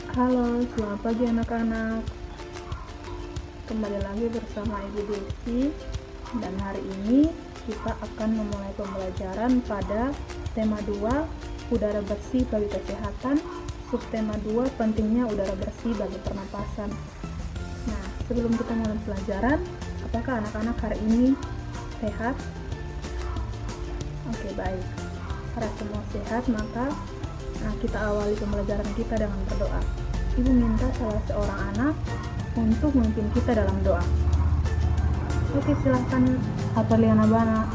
Halo, selamat pagi anak-anak. Kembali lagi bersama Ibu Desi. Dan hari ini kita akan memulai pembelajaran pada tema 2, udara bersih bagi kesehatan. Subtema 2, pentingnya udara bersih bagi pernapasan. Nah, sebelum kita mulai pelajaran, apakah anak-anak hari ini sehat? Oke, baik. Karena semua sehat, maka kita awali pembelajaran kita dengan berdoa. Ibu minta salah seorang anak untuk memimpin kita dalam doa. Oke, silahkan Apeliana Bana.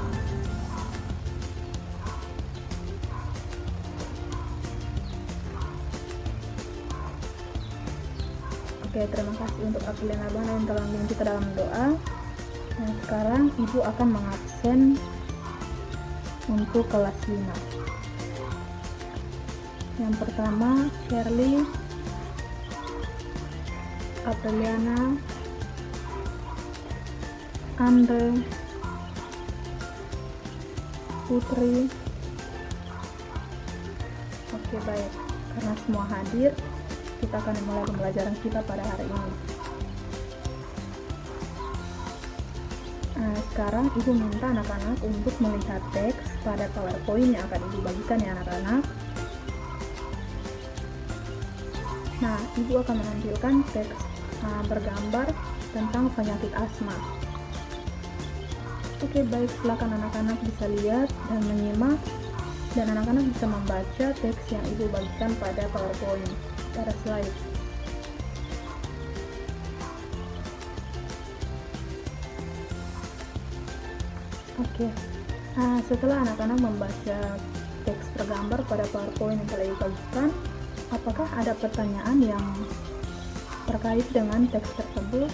Oke, terima kasih untuk Apeliana Bana yang telah memimpin kita dalam doa. Nah, sekarang Ibu akan mengabsen untuk kelas 5. Yang pertama, Shirley, Apeliana, Andre, Putri. Oke, baik. Karena semua hadir, kita akan mulai pembelajaran kita pada hari ini. Nah, sekarang Ibu minta anak-anak untuk melihat teks pada PowerPoint yang akan Ibu bagikan ya anak-anak. Nah, Ibu akan menampilkan teks bergambar tentang penyakit asma. Oke, baik, silakan anak-anak bisa lihat dan menyimak, dan anak-anak bisa membaca teks yang Ibu bagikan pada PowerPoint, pada slide. Oke, setelah anak-anak membaca teks bergambar pada PowerPoint yang telah Ibu bagikan, apakah ada pertanyaan yang terkait dengan teks tersebut?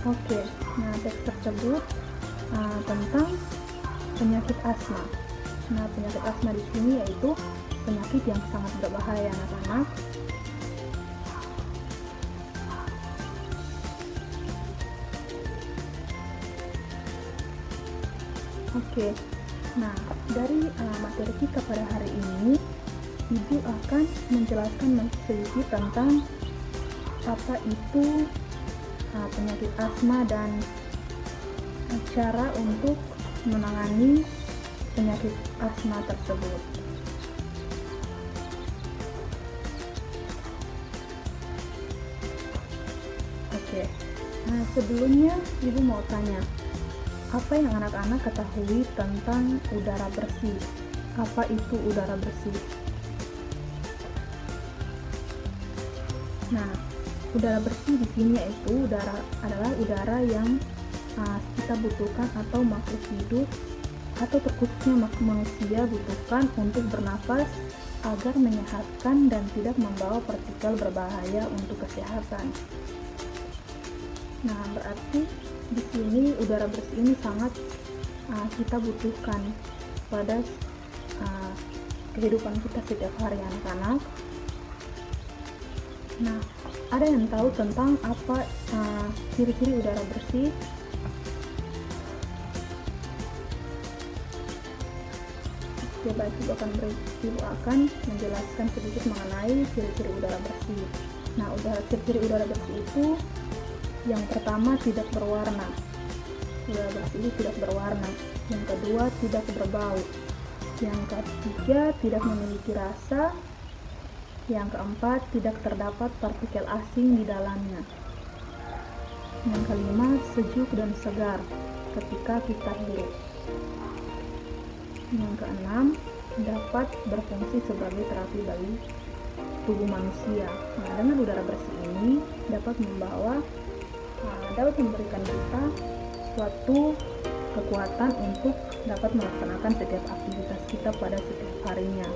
Oke, nah teks tersebut tentang penyakit asma. Nah, penyakit asma di sini yaitu penyakit yang sangat berbahaya anak-anak. Oke, nah dari materi kita pada hari ini, Ibu akan menjelaskan sedikit tentang apa itu penyakit asma dan cara untuk menangani penyakit asma tersebut. Oke, nah sebelumnya Ibu mau tanya, apa yang anak-anak ketahui tentang udara bersih? Apa itu udara bersih? Nah, udara bersih di sini yaitu adalah udara yang kita butuhkan atau makhluk hidup atau terkhususnya manusia butuhkan untuk bernafas agar menyehatkan dan tidak membawa partikel berbahaya untuk kesehatan. Nah, berarti di sini udara bersih ini sangat kita butuhkan pada kehidupan kita setiap hari anak-anak. Nah, ada yang tahu tentang apa ciri-ciri udara bersih? Oke, baik, Ibu akan menjelaskan sedikit mengenai ciri-ciri udara bersih. Nah, ciri-ciri udara bersih itu yang pertama tidak berwarna. Udara bersih tidak berwarna. Yang kedua tidak berbau. Yang ketiga tidak memiliki rasa. Yang keempat, tidak terdapat partikel asing di dalamnya. Yang kelima, sejuk dan segar ketika kita hirup. Yang keenam, dapat berfungsi sebagai terapi bagi tubuh manusia. Nah, dengan udara bersih ini dapat memberikan kita suatu kekuatan untuk dapat melaksanakan setiap aktivitas kita pada setiap harinya.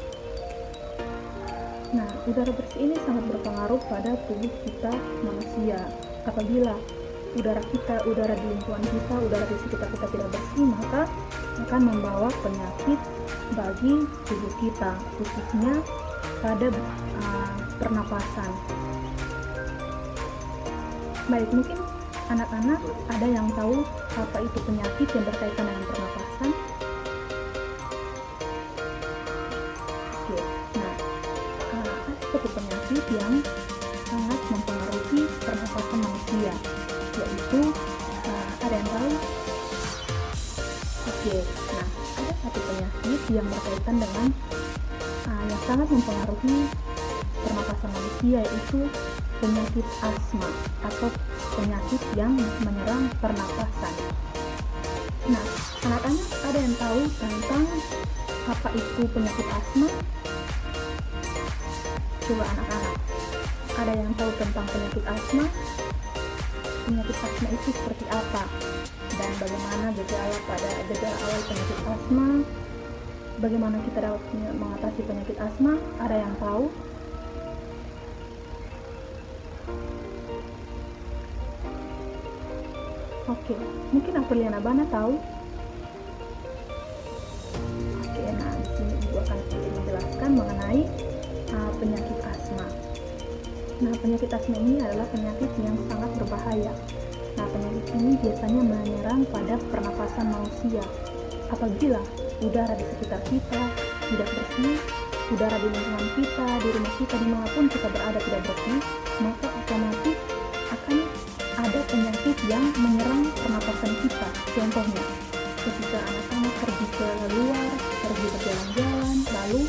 Nah, udara bersih ini sangat berpengaruh pada tubuh kita manusia. Apabila udara di lingkungan kita, udara di sekitar kita tidak bersih, maka akan membawa penyakit bagi tubuh kita, khususnya pada pernapasan. Baik, mungkin anak-anak ada yang tahu apa itu penyakit yang berkaitan dengan pernapasan? yang berkaitan dengan yang sangat mempengaruhi pernapasan manusia, yaitu penyakit asma atau penyakit yang menyerang pernapasan. Nah, anak-anak ada yang tahu tentang apa itu penyakit asma? Coba anak-anak, ada yang tahu tentang penyakit asma? Penyakit asma itu seperti apa? Dan bagaimana gejala awal penyakit asma? Bagaimana kita dapat mengatasi penyakit asma? Ada yang tahu? Oke, mungkin Apriliana Bana tahu. Oke, nah di sini Ibu akan menjelaskan mengenai penyakit asma. Nah, penyakit asma ini adalah penyakit yang sangat berbahaya. Nah, penyakit ini biasanya menyerang pada pernapasan manusia. Apabila udara di sekitar kita tidak bersih, udara di lingkungan kita, di rumah kita, dimanapun kita berada tidak bersih, maka otomatis akan ada penyakit yang menyerang pernapasan kita. Contohnya, ketika anak-anak pergi ke luar, pergi berjalan-jalan, lalu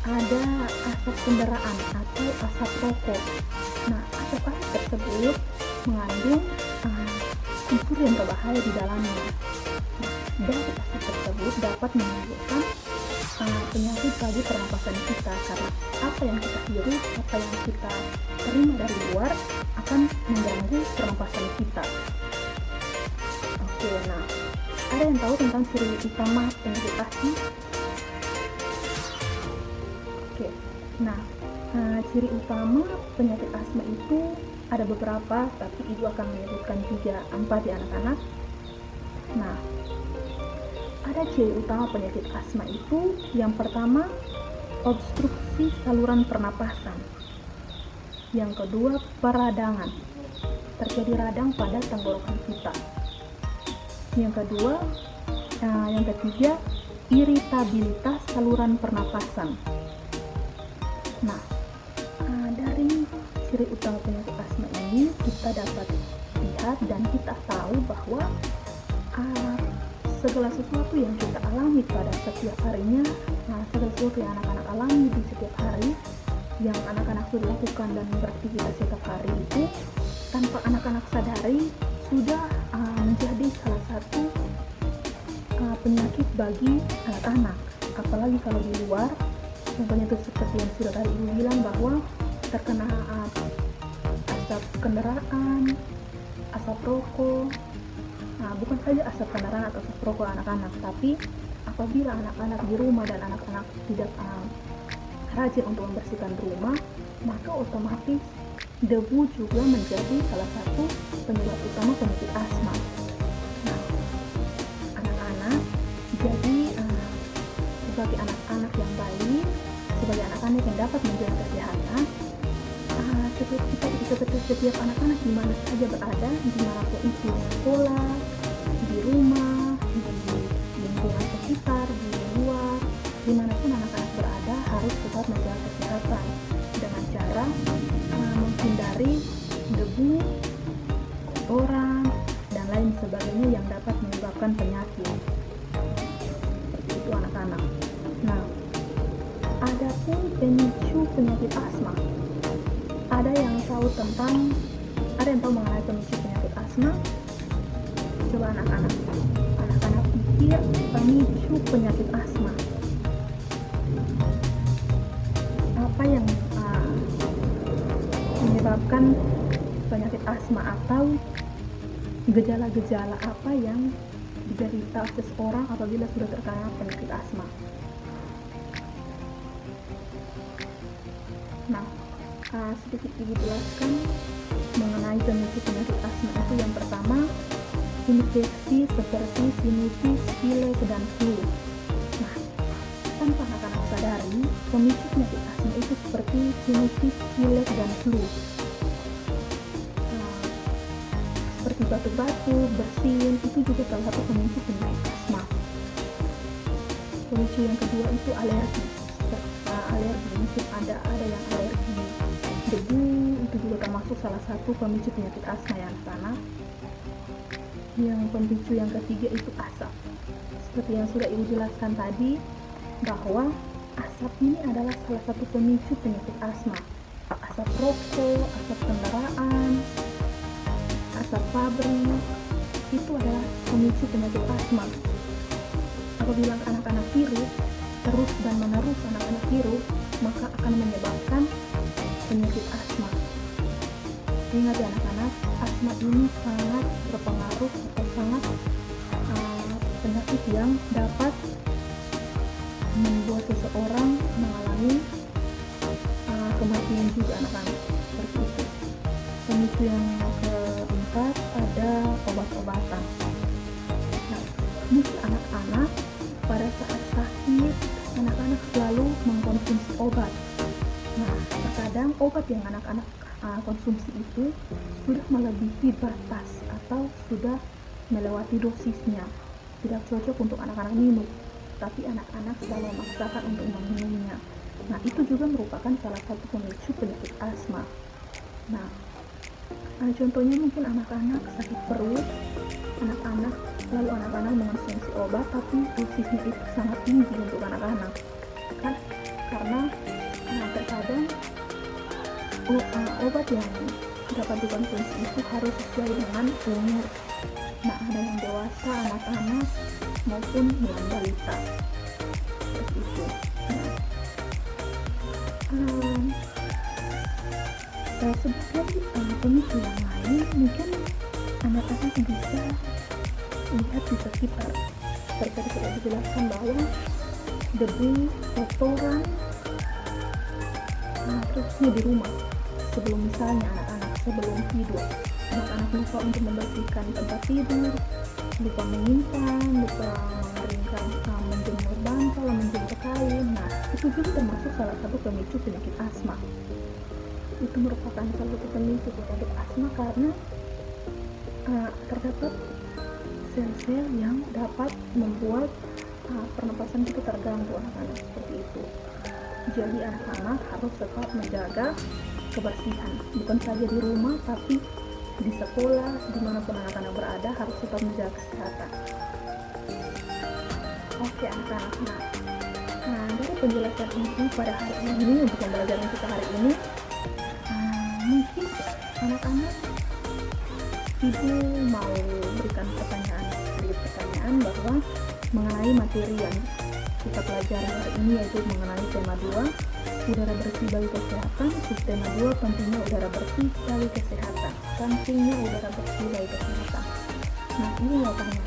ada asap kendaraan atau asap rokok. Nah, asap-asap tersebut mengandung unsur yang berbahaya di dalamnya. Dari asap tersebut dapat menimbulkan penyakit bagi pernapasan kita, karena apa yang kita hirup, apa yang kita terima dari luar akan mengganggu pernapasan kita. Oke, nah ada yang tahu tentang ciri utama penyakit asma? Oke, nah ciri utama penyakit asma itu ada beberapa, tapi Ibu akan menyebutkan 3-4 di anak-anak. Nah, ada ciri utama penyakit asma itu, yang pertama obstruksi saluran pernapasan, yang kedua peradangan, terjadi radang pada tenggorokan kita, yang ketiga iritabilitas saluran pernapasan. Nah, dari ciri utama penyakit asma ini kita dapat lihat dan kita tahu bahwa segala sesuatu yang kita alami pada setiap harinya, segala sesuatu yang anak-anak alami di setiap hari, yang anak-anak sudah lakukan dan beraktivitas setiap hari itu, tanpa anak-anak sadari sudah menjadi salah satu penyakit bagi anak-anak. Apalagi kalau di luar, contohnya itu seperti yang sudah tadi Ibu bilang, bahwa terkena asap kendaraan, asap rokok. Nah, bukan saja asap kendaraan atau asap rokok anak-anak, tapi apabila anak-anak di rumah dan anak-anak tidak rajin untuk membersihkan rumah, maka otomatis debu juga menjadi salah satu penyebab utama penyakit asma. Nah, anak-anak jadi sebagai anak-anak yang baik, sebagai anak-anak yang dapat menjaga kesehatan, setiap anak-anak di mana saja berada, dimanapun itu, sekolah, di rumah, di lingkungan sekitar, di luar, dimanapun anak-anak berada, harus tetap menjaga kesehatan dengan cara menghindari debu, kotoran, dan lain sebagainya yang dapat menyebabkan penyakit. Seperti itu anak-anak. Nah, adapun pemicu penyakit asma, ada yang tahu mengenai pemicu penyakit asma? Coba anak-anak pikir pemicu penyakit asma. Apa yang menyebabkan penyakit asma, atau gejala-gejala apa yang diderita seseorang apabila sudah terkena penyakit asma? Nah, sedikit Ibu jelaskan mengenai pemicu penyakit asma itu. Yang pertama, infeksi seperti sinusitis, pilek, dan flu. Nah, tanpa anak-anak sadari, pemicu penyakit asma itu seperti sinusitis, pilek, dan flu. Seperti batuk-batuk, bersin, itu juga salah satu pemicu penyakit asma. Pemicu yang kedua itu alergi. Alergi, mungkin ada yang alergi debu, itu juga termasuk salah satu pemicu penyakit asma ya anak-anak. Yang pemicu yang ketiga itu asap, seperti yang sudah Ibu jelaskan tadi, bahwa asap ini adalah salah satu pemicu penyakit asma. Asap rokok, asap kendaraan, asap pabrik, itu adalah pemicu penyakit asma. Apabila anak-anak virus terus dan menerus anak-anak virus, maka akan menyebabkan penyakit asma. Ingat ya anak-anak, asma ini sangat berpengaruh atau sangat penyakit yang dapat membuat seseorang mengalami kematian juga anak-anak, seperti itu. Pemicu yang keempat ada obat-obatan. Nah, mungkin anak-anak pada saat sakit, anak-anak selalu mengkonsumsi obat. Nah, terkadang obat yang anak-anak konsumsi itu sudah melebihi batas atau sudah melewati dosisnya, tidak cocok untuk anak-anak minum, tapi anak-anak selalu memaksakan untuk meminumnya. Nah, itu juga merupakan salah satu pemicu penyakit asma. Nah, contohnya mungkin anak-anak sakit perut, lalu anak-anak mengonsumsi obat, tapi dosisnya itu sangat tinggi untuk anak-anak, kan? Karena terkadang obat yang dapat dikonsumsi itu harus sesuai dengan umur. Nah, ada yang dewasa, anak-anak, maupun yang balita, seperti itu. Sebagai pemicu yang lain, mungkin anak-anak bisa lihat di sekitar. Seperti sudah dijelaskan bahwa debu, kotoran, terusnya di rumah. Sebelum misalnya anak-anak sebelum tidur, anak-anak lupa untuk membersihkan tempat tidur, lupa menyimpan, lupa mengeringkan, menjemur bantal, menjemur kain. Nah, itu juga termasuk salah satu pemicu penyakit asma. Itu merupakan salah satu pemicu penyakit asma karena terdapat sel-sel yang dapat membuat pernapasan kita terganggu anak-anak, seperti itu. Jadi anak-anak harus tetap menjaga kebersihan, bukan saja di rumah, tapi di sekolah, dimanapun anak-anak berada, harus tetap menjaga kesehatan. Oke anak-anak, nah dari penjelasan ini pada hari ini, untuk pembelajaran kita hari ini, mungkin anak-anak Ibu mau berikan pertanyaan bahwa mengenai materi yang kita pelajari hari ini, yaitu mengenai tema 2, udara bersih bagi kesehatan, subtema 2, pentingnya udara bersih bagi kesehatan. Pentingnya udara bersih bagi kesehatan. Nah, ini jawabannya.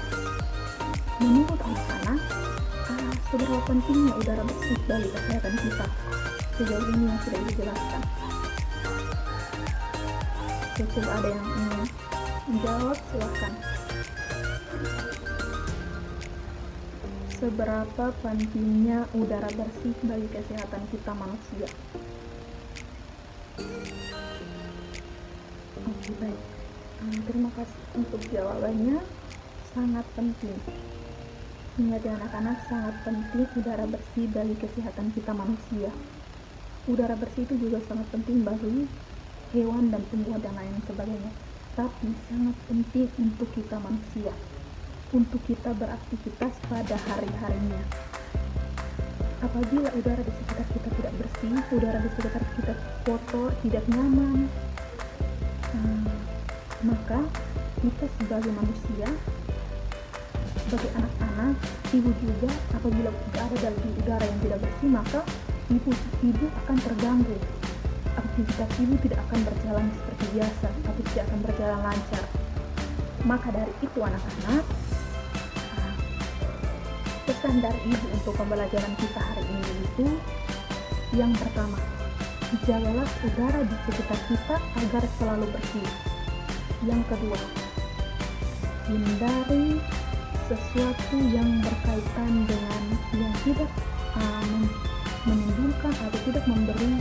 Menurut anak-anak, seberapa pentingnya udara bersih bagi kesehatan kita? Sejauh ini yang sudah dijelaskan. Coba ada yang ingin menjawab, silakan. Seberapa pentingnya udara bersih bagi kesehatan kita manusia? Oke, baik. Terima kasih untuk jawabannya. Sangat penting. Ingat ya anak-anak, sangat penting udara bersih bagi kesehatan kita manusia. Udara bersih itu juga sangat penting bagi hewan dan tumbuhan dan lain sebagainya. Tapi sangat penting untuk kita manusia, untuk kita beraktivitas pada hari-harinya. Apabila udara di sekitar kita tidak bersih, udara di sekitar kita kotor, tidak nyaman, maka kita sebagai manusia, sebagai anak-anak, ibu juga, apabila ada dalam udara yang tidak bersih, maka ibu akan terganggu. Aktivitas ibu tidak akan berjalan seperti biasa, atau tidak akan berjalan lancar. Maka dari itu anak-anak, pesan dari ibu untuk pembelajaran kita hari ini itu, yang pertama, jagalah udara di sekitar kita agar selalu bersih. Yang kedua, hindari sesuatu yang berkaitan dengan yang tidak menimbulkan atau tidak memberi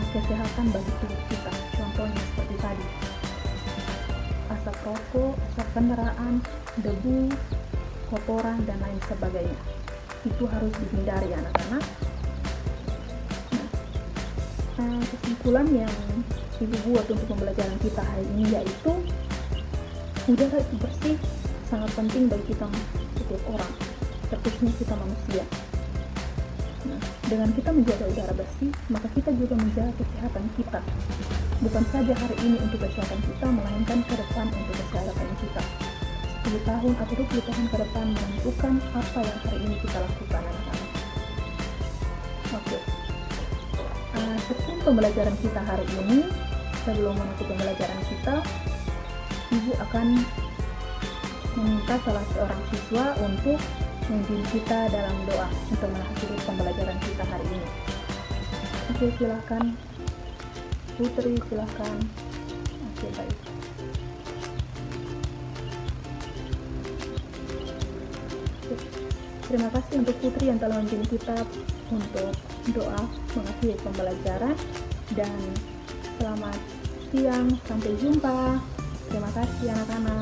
kesehatan bagi tubuh kita. Contohnya seperti tadi, asap rokok, asap kendaraan, debu, kotoran, dan lain sebagainya. Itu harus dihindari anak-anak. Kesimpulan yang ibu buat untuk pembelajaran kita hari ini yaitu udara itu bersih sangat penting bagi kita setiap orang. statusnya kita manusia. Nah, dengan kita menjaga udara bersih, maka kita juga menjaga kesehatan kita. Bukan saja hari ini untuk kesehatan kita, melainkan ke depan untuk kesehatan kita. 10 tahun atau 20 tahun ke depan menentukan apa yang hari ini kita lakukan, anak-anak. Oke. Sebelum pembelajaran kita hari ini, sebelum menutup pembelajaran kita, Ibu akan meminta salah seorang siswa untuk memimpin kita dalam doa untuk mengakhiri pembelajaran kita hari ini. Oke, silahkan. Putri, silahkan. Oke, baik. Terima kasih untuk Putri yang telah memimpin kita untuk doa mengakhiri pembelajaran, dan selamat siang, sampai jumpa. Terima kasih anak-anak.